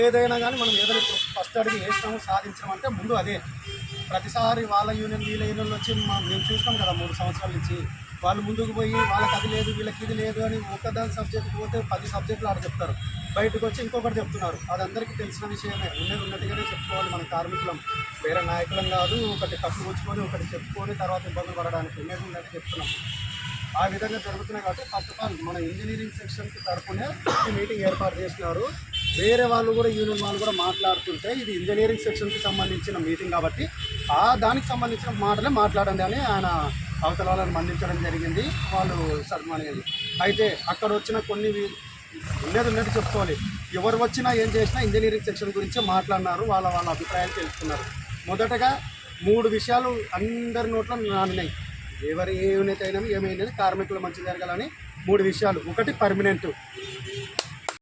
ఏదైనా కానీ మనం ఏదైనా ఫస్ట్ అడిగి వేసినాము సాధించడం అంటే ముందు అదే. ప్రతిసారి వాళ్ళ యూనియన్ వీళ్ళ యూనియన్లు వచ్చి మేము చూసినాం కదా 3 సంవత్సరాల నుంచి. వాళ్ళు ముందుకు పోయి వాళ్ళకి అది లేదు వీళ్ళకి ఇది లేదు అని ఒకదాని సబ్జెక్ట్కి పోతే 10 సబ్జెక్టులు ఆడ చెప్తారు, బయటకు వచ్చి ఇంకొకటి చెప్తున్నారు. అది అందరికీ తెలిసిన విషయమే. ఉన్నట్టుగానే చెప్పుకోవాలి మన కార్మికులం, వేరే నాయకులం కాదు. ఒకటి కప్పు కూర్చుకొని ఒకటి చెప్పుకొని తర్వాత ఇబ్బందులు పడడానికి ఉన్నట్టు చెప్తున్నాం. ఆ విధంగా జరుగుతున్నాయి కాబట్టి ఫస్ట్ ఆఫ్ ఆల్ మన ఇంజనీరింగ్ సెక్షన్కి తరఫునే ఈ మీటింగ్ ఏర్పాటు చేసినారు. వేరే వాళ్ళు కూడా యూనియన్ వాళ్ళు కూడా మాట్లాడుతుంటే ఇది ఇంజనీరింగ్ సెక్షన్కి సంబంధించిన మీటింగ్ కాబట్టి దానికి సంబంధించిన మాటలే మాట్లాడండి అని ఆయన అవతల వాళ్ళని మందించడం జరిగింది. వాళ్ళు సన్మానించింది. అయితే అక్కడ వచ్చిన కొన్ని ఉన్నట్టు చెప్పుకోవాలి. ఎవరు వచ్చినా ఏం చేసినా ఇంజనీరింగ్ సెక్షన్ గురించే మాట్లాడినారు. వాళ్ళ అభిప్రాయాలు తెలుసుకున్నారు. మొదటగా 3 విషయాలు అందరి నోట్లో నానినాయి. ఎవరు ఏ యూనిట్ అయినా ఏమైనా కార్మికులు మంచి జరగాలని 3 విషయాలు. ఒకటి పర్మనెంట్,